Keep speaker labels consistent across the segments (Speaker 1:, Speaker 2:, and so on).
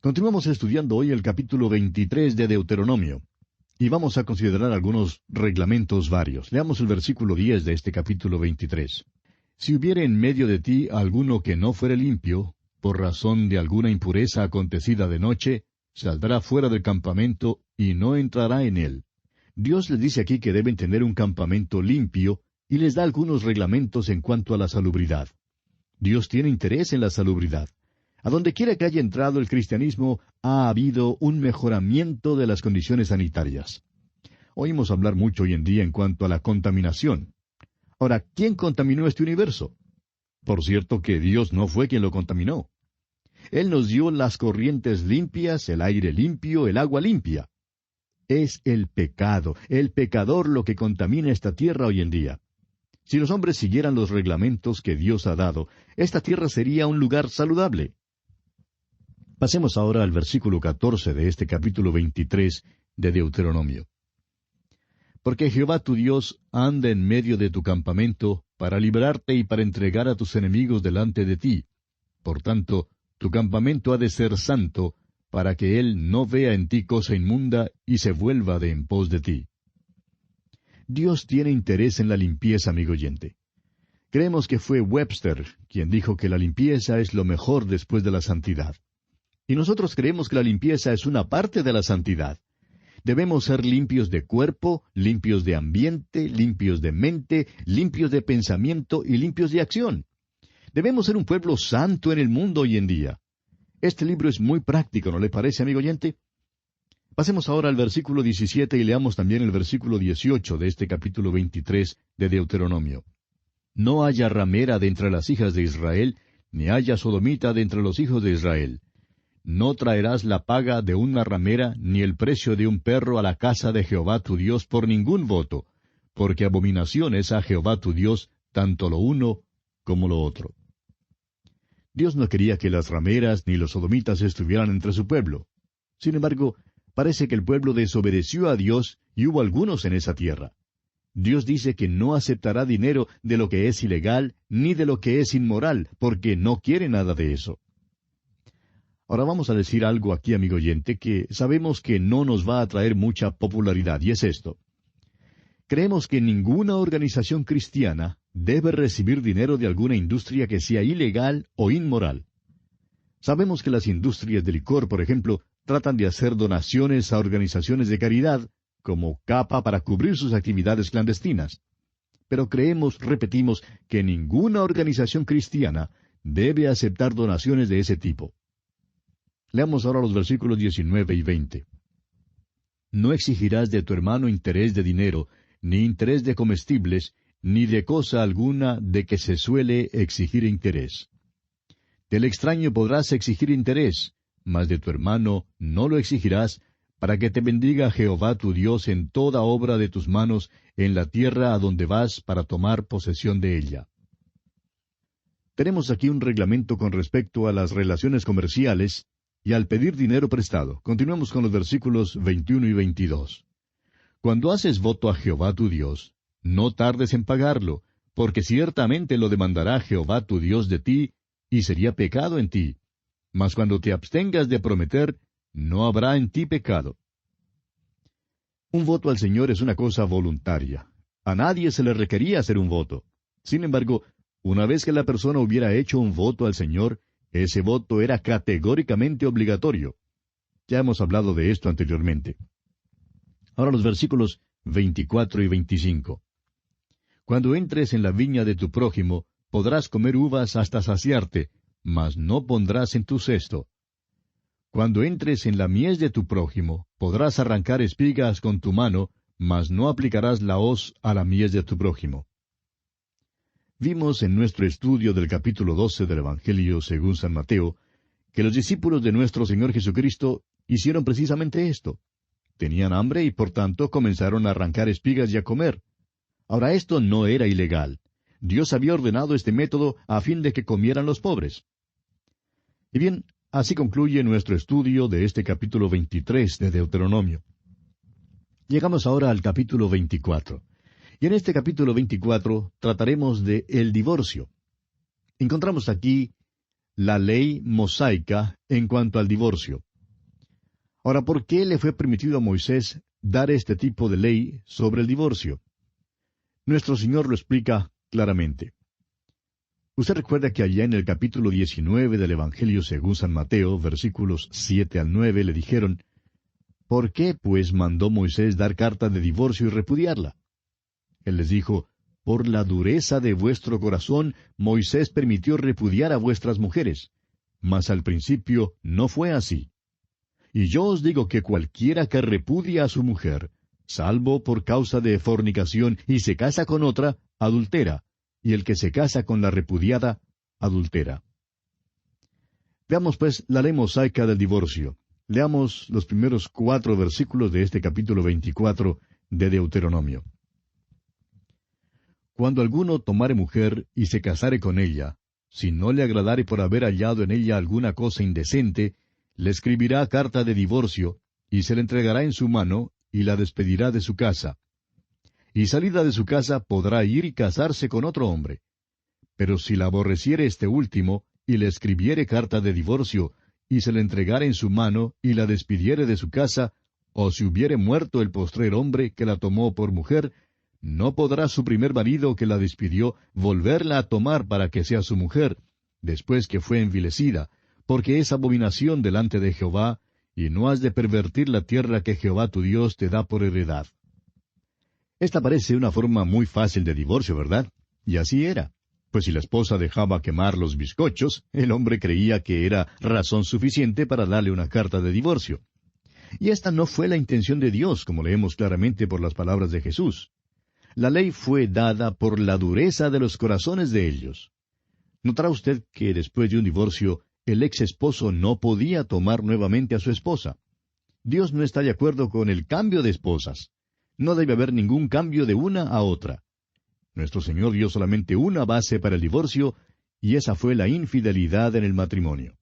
Speaker 1: Continuamos estudiando hoy el capítulo 23 de Deuteronomio, y vamos a considerar algunos reglamentos varios. Leamos el versículo 10 de este capítulo 23. Si hubiere en medio de ti alguno que no fuere limpio, por razón de alguna impureza acontecida de noche, saldrá fuera del campamento y no entrará en él. Dios les dice aquí que deben tener un campamento limpio, y les da algunos reglamentos en cuanto a la salubridad. Dios tiene interés en la salubridad. A donde quiera que haya entrado el cristianismo, ha habido un mejoramiento de las condiciones sanitarias. Oímos hablar mucho hoy en día en cuanto a la contaminación. Ahora, ¿quién contaminó este universo? Por cierto que Dios no fue quien lo contaminó. Él nos dio las corrientes limpias, el aire limpio, el agua limpia. Es el pecado, el pecador lo que contamina esta tierra hoy en día. Si los hombres siguieran los reglamentos que Dios ha dado, esta tierra sería un lugar saludable. Pasemos ahora al versículo 14 de este capítulo 23 de Deuteronomio. Porque Jehová tu Dios anda en medio de tu campamento para librarte y para entregar a tus enemigos delante de ti. Por tanto, tu campamento ha de ser santo, para que él no vea en ti cosa inmunda y se vuelva de en pos de ti. Dios tiene interés en la limpieza, amigo oyente. Creemos que fue Webster quien dijo que la limpieza es lo mejor después de la santidad. Y nosotros creemos que la limpieza es una parte de la santidad. Debemos ser limpios de cuerpo, limpios de ambiente, limpios de mente, limpios de pensamiento y limpios de acción. Debemos ser un pueblo santo en el mundo hoy en día. Este libro es muy práctico, ¿no le parece, amigo oyente? Pasemos ahora al versículo 17 y leamos también el versículo 18 de este capítulo 23 de Deuteronomio. No haya ramera de entre las hijas de Israel, ni haya sodomita de entre los hijos de Israel. No traerás la paga de una ramera, ni el precio de un perro a la casa de Jehová tu Dios por ningún voto, porque abominación es a Jehová tu Dios tanto lo uno como lo otro. Dios no quería que las rameras ni los sodomitas estuvieran entre su pueblo. Sin embargo, parece que el pueblo desobedeció a Dios y hubo algunos en esa tierra. Dios dice que no aceptará dinero de lo que es ilegal ni de lo que es inmoral, porque no quiere nada de eso. Ahora vamos a decir algo aquí, amigo oyente, que sabemos que no nos va a traer mucha popularidad, y es esto. Creemos que ninguna organización cristiana debe recibir dinero de alguna industria que sea ilegal o inmoral. Sabemos que las industrias de licor, por ejemplo, tratan de hacer donaciones a organizaciones de caridad, como capa para cubrir sus actividades clandestinas. Pero creemos, repetimos, que ninguna organización cristiana debe aceptar donaciones de ese tipo. Leamos ahora los versículos 19 y 20. No exigirás de tu hermano interés de dinero, ni interés de comestibles, ni de cosa alguna de que se suele exigir interés. Del extraño podrás exigir interés, mas de tu hermano no lo exigirás, para que te bendiga Jehová tu Dios en toda obra de tus manos, en la tierra a donde vas para tomar posesión de ella. Tenemos aquí un reglamento con respecto a las relaciones comerciales y al pedir dinero prestado. Continuemos con los versículos 21 y 22. Cuando haces voto a Jehová tu Dios, no tardes en pagarlo, porque ciertamente lo demandará Jehová tu Dios de ti, y sería pecado en ti. Mas cuando te abstengas de prometer, no habrá en ti pecado. Un voto al Señor es una cosa voluntaria. A nadie se le requería hacer un voto. Sin embargo, una vez que la persona hubiera hecho un voto al Señor, ese voto era categóricamente obligatorio. Ya hemos hablado de esto anteriormente. Ahora los versículos 24 y 25. Cuando entres en la viña de tu prójimo, podrás comer uvas hasta saciarte, mas no pondrás en tu cesto. Cuando entres en la mies de tu prójimo, podrás arrancar espigas con tu mano, mas no aplicarás la hoz a la mies de tu prójimo. Vimos en nuestro estudio del capítulo 12 del Evangelio según San Mateo, que los discípulos de nuestro Señor Jesucristo hicieron precisamente esto. Tenían hambre y por tanto comenzaron a arrancar espigas y a comer. Ahora esto no era ilegal. Dios había ordenado este método a fin de que comieran los pobres. Y bien, así concluye nuestro estudio de este capítulo 23 de Deuteronomio. Llegamos ahora al capítulo 24. Y en este capítulo 24 trataremos de el divorcio. Encontramos aquí la ley mosaica en cuanto al divorcio. Ahora, ¿por qué le fue permitido a Moisés dar este tipo de ley sobre el divorcio? Nuestro Señor lo explica claramente. Usted recuerda que allá en el capítulo 19 del Evangelio según San Mateo, versículos 7 al 9, le dijeron, ¿por qué, pues, mandó Moisés dar carta de divorcio y repudiarla? Él les dijo, por la dureza de vuestro corazón, Moisés permitió repudiar a vuestras mujeres. Mas al principio no fue así. Y yo os digo que cualquiera que repudia a su mujer, salvo por causa de fornicación, y se casa con otra, adultera, y el que se casa con la repudiada, adultera. Veamos pues la ley mosaica del divorcio. Leamos los primeros 4 versículos de este capítulo 24 de Deuteronomio. Cuando alguno tomare mujer y se casare con ella, si no le agradare por haber hallado en ella alguna cosa indecente, le escribirá carta de divorcio, y se le entregará en su mano, y la despedirá de su casa. Y salida de su casa podrá ir y casarse con otro hombre. Pero si la aborreciere este último, y le escribiere carta de divorcio, y se le entregare en su mano, y la despidiere de su casa, o si hubiere muerto el postrer hombre que la tomó por mujer, no podrá su primer marido que la despidió volverla a tomar para que sea su mujer, después que fue envilecida, porque es abominación delante de Jehová, y no has de pervertir la tierra que Jehová tu Dios te da por heredad. Esta parece una forma muy fácil de divorcio, ¿verdad? Y así era. Pues si la esposa dejaba quemar los bizcochos, el hombre creía que era razón suficiente para darle una carta de divorcio. Y esta no fue la intención de Dios, como leemos claramente por las palabras de Jesús. La ley fue dada por la dureza de los corazones de ellos. Notará usted que después de un divorcio, el ex esposo no podía tomar nuevamente a su esposa. Dios no está de acuerdo con el cambio de esposas. No debe haber ningún cambio de una a otra. Nuestro Señor dio solamente una base para el divorcio, y esa fue la infidelidad en el matrimonio.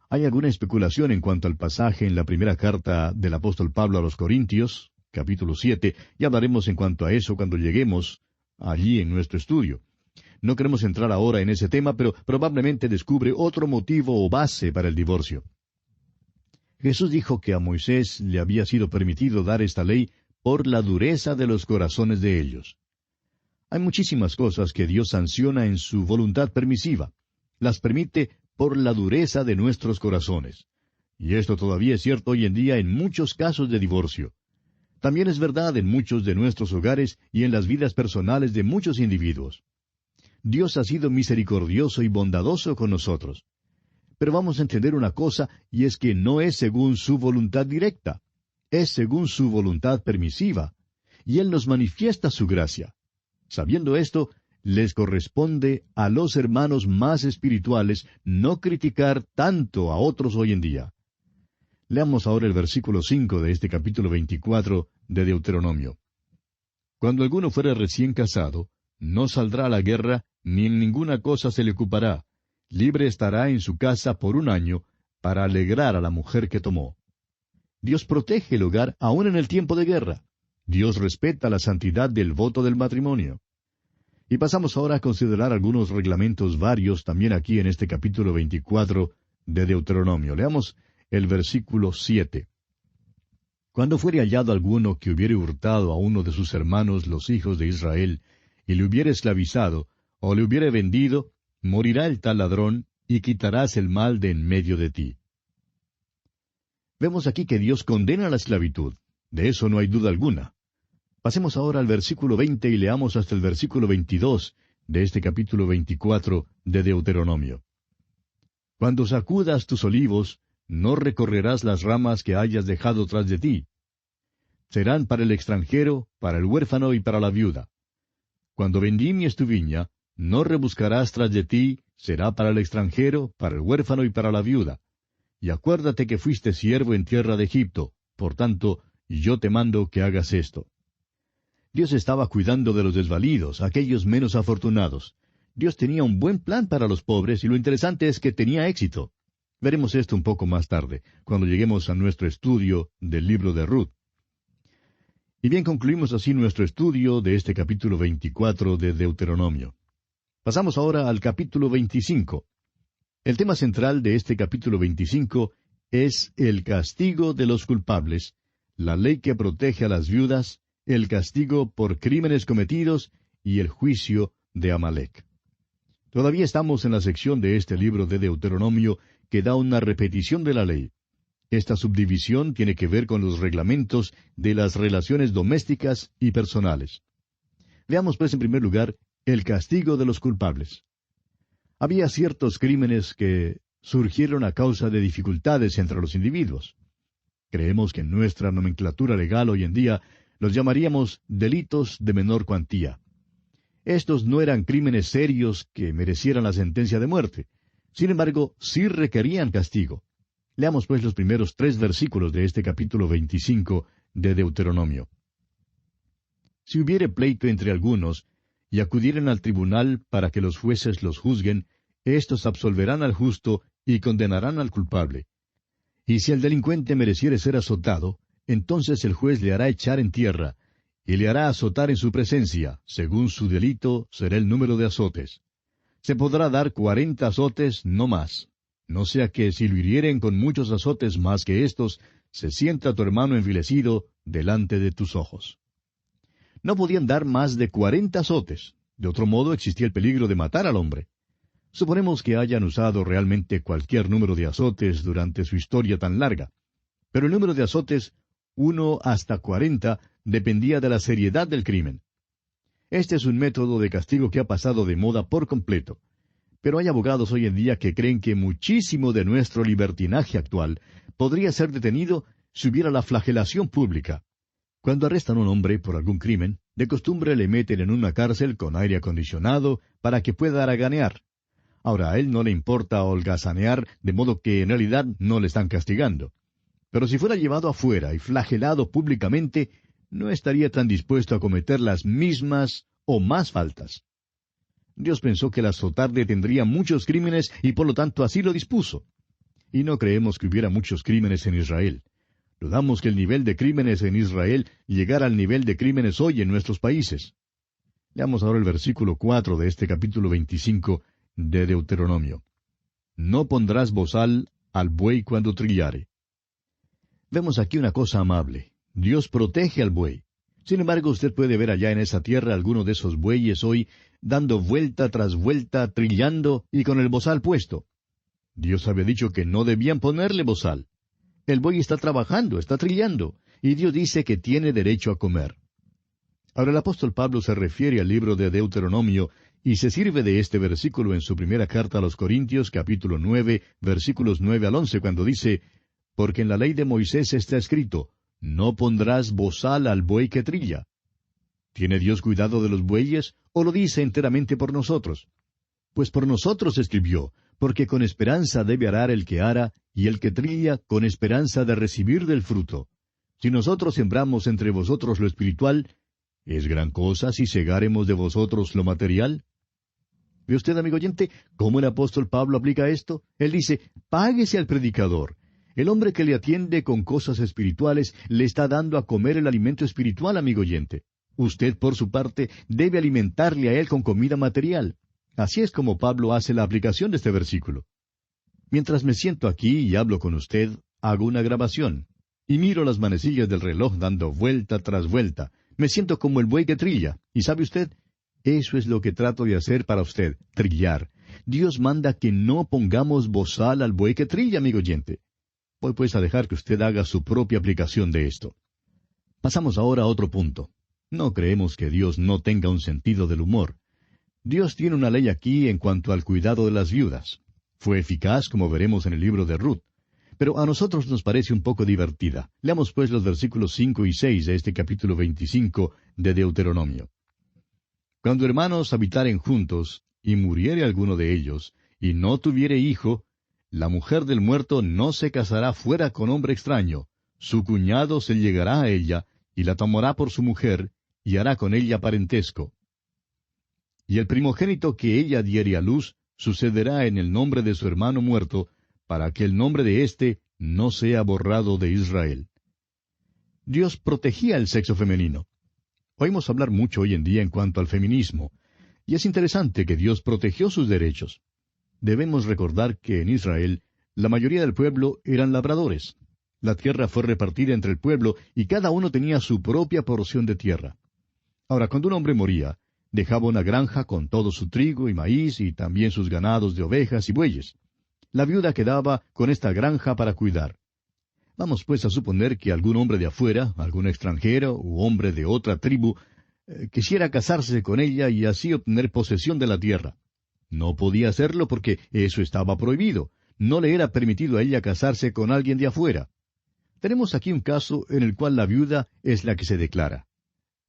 Speaker 1: Hay alguna especulación en cuanto al pasaje en la primera carta del apóstol Pablo a los Corintios, capítulo 7, y hablaremos en cuanto a eso cuando lleguemos allí en nuestro estudio. No queremos entrar ahora en ese tema, pero probablemente descubre otro motivo o base para el divorcio. Jesús dijo que a Moisés le había sido permitido dar esta ley por la dureza de los corazones de ellos. Hay muchísimas cosas que Dios sanciona en su voluntad permisiva. Las permite por la dureza de nuestros corazones. Y esto todavía es cierto hoy en día en muchos casos de divorcio. También es verdad en muchos de nuestros hogares y en las vidas personales de muchos individuos. Dios ha sido misericordioso y bondadoso con nosotros. Pero vamos a entender una cosa, y es que no es según su voluntad directa. Es según su voluntad permisiva. Y Él nos manifiesta su gracia. Sabiendo esto, les corresponde a los hermanos más espirituales no criticar tanto a otros hoy en día. Leamos ahora el versículo 5 de este capítulo 24 de Deuteronomio. Cuando alguno fuere recién casado, no saldrá a la guerra, ni en ninguna cosa se le ocupará. Libre estará en su casa por 1 año, para alegrar a la mujer que tomó. Dios protege el hogar aún en el tiempo de guerra. Dios respeta la santidad del voto del matrimonio. Y pasamos ahora a considerar algunos reglamentos varios también aquí en este capítulo 24 de Deuteronomio. Leamos el versículo 7. Cuando fuere hallado alguno que hubiere hurtado a uno de sus hermanos los hijos de Israel, y le hubiere esclavizado, o le hubiere vendido, morirá el tal ladrón, y quitarás el mal de en medio de ti. Vemos aquí que Dios condena la esclavitud. De eso no hay duda alguna. Pasemos ahora al versículo 20 y leamos hasta el versículo 22 de este capítulo 24 de Deuteronomio. Cuando sacudas tus olivos, no recorrerás las ramas que hayas dejado tras de ti. Serán para el extranjero, para el huérfano y para la viuda. Cuando vendimies tu viña, no rebuscarás tras de ti, será para el extranjero, para el huérfano y para la viuda. Y acuérdate que fuiste siervo en tierra de Egipto, por tanto, yo te mando que hagas esto. Dios estaba cuidando de los desvalidos, aquellos menos afortunados. Dios tenía un buen plan para los pobres, y lo interesante es que tenía éxito. Veremos esto un poco más tarde, cuando lleguemos a nuestro estudio del libro de Ruth. Y bien, concluimos así nuestro estudio de este capítulo 24 de Deuteronomio. Pasamos ahora al capítulo 25. El tema central de este capítulo 25 es el castigo de los culpables, la ley que protege a las viudas, el castigo por crímenes cometidos y el juicio de Amalec. Todavía estamos en la sección de este libro de Deuteronomio que da una repetición de la ley. Esta subdivisión tiene que ver con los reglamentos de las relaciones domésticas y personales. Veamos pues en primer lugar el castigo de los culpables. Había ciertos crímenes que surgieron a causa de dificultades entre los individuos. Creemos que en nuestra nomenclatura legal hoy en día los llamaríamos delitos de menor cuantía. Estos no eran crímenes serios que merecieran la sentencia de muerte. Sin embargo, sí requerían castigo. Leamos pues los primeros 3 versículos de este capítulo 25 de Deuteronomio. Si hubiere pleito entre algunos, y acudieren al tribunal para que los jueces los juzguen, éstos absolverán al justo y condenarán al culpable. Y si el delincuente mereciere ser azotado, entonces el juez le hará echar en tierra, y le hará azotar en su presencia, según su delito será el número de azotes. Se podrá dar 40 azotes, no más. No sea que si lo hirieren con muchos azotes más que estos, se sienta tu hermano envilecido delante de tus ojos. No podían dar más de 40 azotes. De otro modo existía el peligro de matar al hombre. Suponemos que hayan usado realmente cualquier número de azotes durante su historia tan larga. Pero el número de azotes, 1 hasta 40, dependía de la seriedad del crimen. Este es un método de castigo que ha pasado de moda por completo. Pero hay abogados hoy en día que creen que muchísimo de nuestro libertinaje actual podría ser detenido si hubiera la flagelación pública. Cuando arrestan a un hombre por algún crimen, de costumbre le meten en una cárcel con aire acondicionado para que pueda haraganear. Ahora, a él no le importa holgazanear, de modo que en realidad no le están castigando. Pero si fuera llevado afuera y flagelado públicamente, no estaría tan dispuesto a cometer las mismas o más faltas. Dios pensó que el azotar detendría muchos crímenes y por lo tanto así lo dispuso. Y no creemos que hubiera muchos crímenes en Israel. Dudamos que el nivel de crímenes en Israel llegara al nivel de crímenes hoy en nuestros países. Leamos ahora el versículo 4 de este capítulo 25 de Deuteronomio. No pondrás bozal al buey cuando trillare. Vemos aquí una cosa amable. Dios protege al buey. Sin embargo, usted puede ver allá en esa tierra alguno de esos bueyes hoy dando vuelta tras vuelta, trillando y con el bozal puesto. Dios había dicho que no debían ponerle bozal. El buey está trabajando, está trillando, y Dios dice que tiene derecho a comer. Ahora el apóstol Pablo se refiere al libro de Deuteronomio y se sirve de este versículo en su primera carta a los Corintios, capítulo 9, versículos 9 al 11, cuando dice, porque en la ley de Moisés está escrito, no pondrás bozal al buey que trilla. ¿Tiene Dios cuidado de los bueyes o lo dice enteramente por nosotros? Pues por nosotros escribió, porque con esperanza debe arar el que ara, y el que trilla con esperanza de recibir del fruto. Si nosotros sembramos entre vosotros lo espiritual, ¿es gran cosa si segáremos de vosotros lo material? ¿Ve usted, amigo oyente, cómo el apóstol Pablo aplica esto? Él dice, páguese al predicador. El hombre que le atiende con cosas espirituales le está dando a comer el alimento espiritual, amigo oyente. Usted, por su parte, debe alimentarle a él con comida material. Así es como Pablo hace la aplicación de este versículo. Mientras me siento aquí y hablo con usted, hago una grabación. Y miro las manecillas del reloj dando vuelta tras vuelta. Me siento como el buey que trilla. ¿Y sabe usted? Eso es lo que trato de hacer para usted, trillar. Dios manda que no pongamos bozal al buey que trilla, amigo oyente. Voy pues a dejar que usted haga su propia aplicación de esto. Pasamos ahora a otro punto. No creemos que Dios no tenga un sentido del humor. Dios tiene una ley aquí en cuanto al cuidado de las viudas. Fue eficaz, como veremos en el libro de Ruth. Pero a nosotros nos parece un poco divertida. Leamos pues los versículos 5 y 6 de este capítulo 25 de Deuteronomio. Cuando hermanos habitaren juntos, y muriere alguno de ellos, y no tuviere hijo, la mujer del muerto no se casará fuera con hombre extraño. Su cuñado se llegará a ella, y la tomará por su mujer, y hará con ella parentesco. Y el primogénito que ella diere a luz, sucederá en el nombre de su hermano muerto, para que el nombre de éste no sea borrado de Israel. Dios protegía el sexo femenino. Oímos hablar mucho hoy en día en cuanto al feminismo, y es interesante que Dios protegió sus derechos. Debemos recordar que en Israel La mayoría del pueblo eran labradores. La tierra fue repartida entre el pueblo y cada uno tenía su propia porción de tierra. Ahora, cuando un hombre moría, dejaba una granja con todo su trigo y maíz y también sus ganados de ovejas y bueyes. La viuda quedaba con esta granja para cuidar. Vamos pues a suponer que algún hombre de afuera, algún extranjero u hombre de otra tribu, quisiera casarse con ella y así obtener posesión de la tierra. No podía hacerlo porque eso estaba prohibido. No le era permitido a ella casarse con alguien de afuera. Tenemos aquí un caso en el cual la viuda es la que se declara.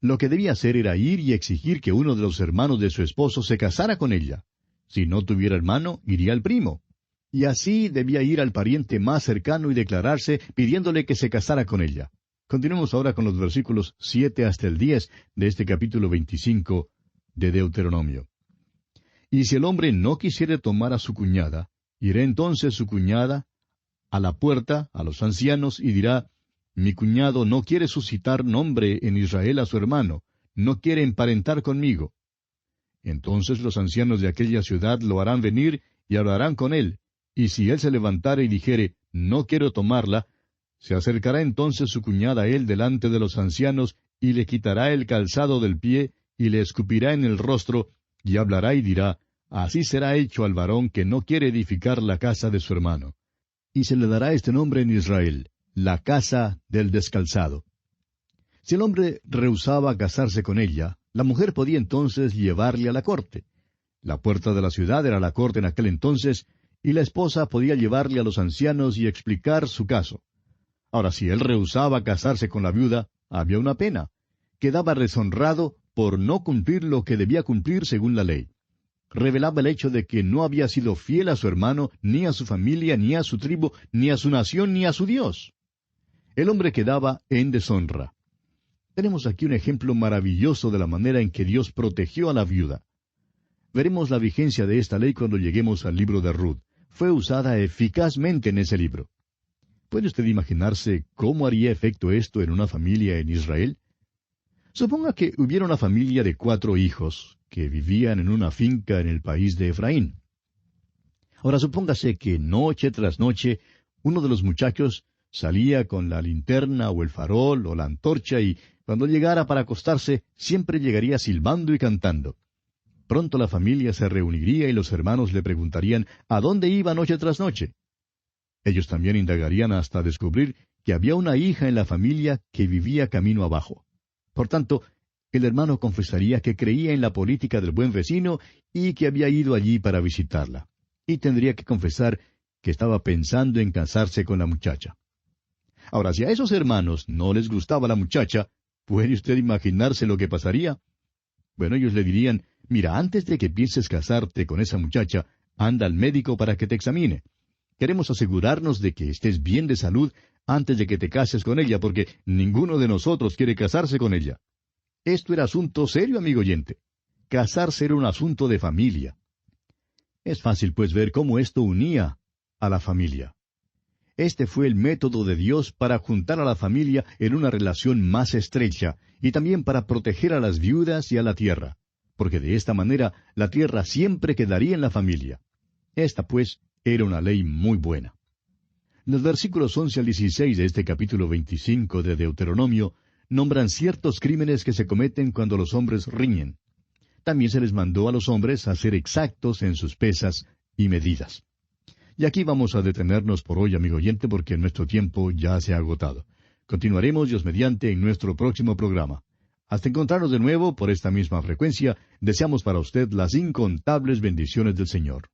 Speaker 1: Lo que debía hacer era ir y exigir que uno de los hermanos de su esposo se casara con ella. Si no tuviera hermano, iría al primo. Y así debía ir al pariente más cercano y declararse pidiéndole que se casara con ella. Continuemos ahora con los versículos 7 hasta el 10 de este capítulo 25 de Deuteronomio. Y si el hombre no quisiere tomar a su cuñada, irá entonces su cuñada a la puerta, a los ancianos, y dirá, mi cuñado no quiere suscitar nombre en Israel a su hermano, no quiere emparentar conmigo. Entonces los ancianos de aquella ciudad lo harán venir y hablarán con él, y si él se levantare y dijere, no quiero tomarla, se acercará entonces su cuñada a él delante de los ancianos, y le quitará el calzado del pie, y le escupirá en el rostro, y hablará y dirá, así será hecho al varón que no quiere edificar la casa de su hermano. Y se le dará este nombre en Israel, la casa del descalzado. Si el hombre rehusaba casarse con ella, la mujer podía entonces llevarle a la corte. La puerta de la ciudad era la corte en aquel entonces, y la esposa podía llevarle a los ancianos y explicar su caso. Ahora, si él rehusaba casarse con la viuda, había una pena. Quedaba deshonrado por no cumplir lo que debía cumplir según la ley. Revelaba el hecho de que no había sido fiel a su hermano, ni a su familia, ni a su tribu, ni a su nación, ni a su Dios. El hombre quedaba en deshonra. Tenemos aquí un ejemplo maravilloso de la manera en que Dios protegió a la viuda. Veremos la vigencia de esta ley cuando lleguemos al libro de Ruth. Fue usada eficazmente en ese libro. ¿Puede usted imaginarse cómo haría efecto esto en una familia en Israel? Suponga que hubiera una familia de 4 hijos que vivían en una finca en el país de Efraín. Ahora supóngase que noche tras noche uno de los muchachos salía con la linterna o el farol o la antorcha y cuando llegara para acostarse siempre llegaría silbando y cantando. Pronto la familia se reuniría y los hermanos le preguntarían a dónde iba noche tras noche. Ellos también indagarían hasta descubrir que había una hija en la familia que vivía camino abajo. Por tanto, el hermano confesaría que creía en la política del buen vecino y que había ido allí para visitarla. Y tendría que confesar que estaba pensando en casarse con la muchacha. Ahora, si a esos hermanos no les gustaba la muchacha, ¿puede usted imaginarse lo que pasaría? Bueno, ellos le dirían, mira, antes de que pienses casarte con esa muchacha, anda al médico para que te examine. Queremos asegurarnos de que estés bien de salud antes de que te cases con ella, porque ninguno de nosotros quiere casarse con ella. Esto era asunto serio, amigo oyente. Casarse era un asunto de familia. Es fácil, pues, ver cómo esto unía a la familia. Este fue el método de Dios para juntar a la familia en una relación más estrecha y también para proteger a las viudas y a la tierra, porque de esta manera la tierra siempre quedaría en la familia. Esta, pues, era una ley muy buena. Los versículos 11 al 16 de este capítulo 25 de Deuteronomio nombran ciertos crímenes que se cometen cuando los hombres riñen. También se les mandó a los hombres a ser exactos en sus pesas y medidas. Y aquí vamos a detenernos por hoy, amigo oyente, porque nuestro tiempo ya se ha agotado. Continuaremos, Dios mediante, en nuestro próximo programa. Hasta encontrarnos de nuevo por esta misma frecuencia, deseamos para usted las incontables bendiciones del Señor.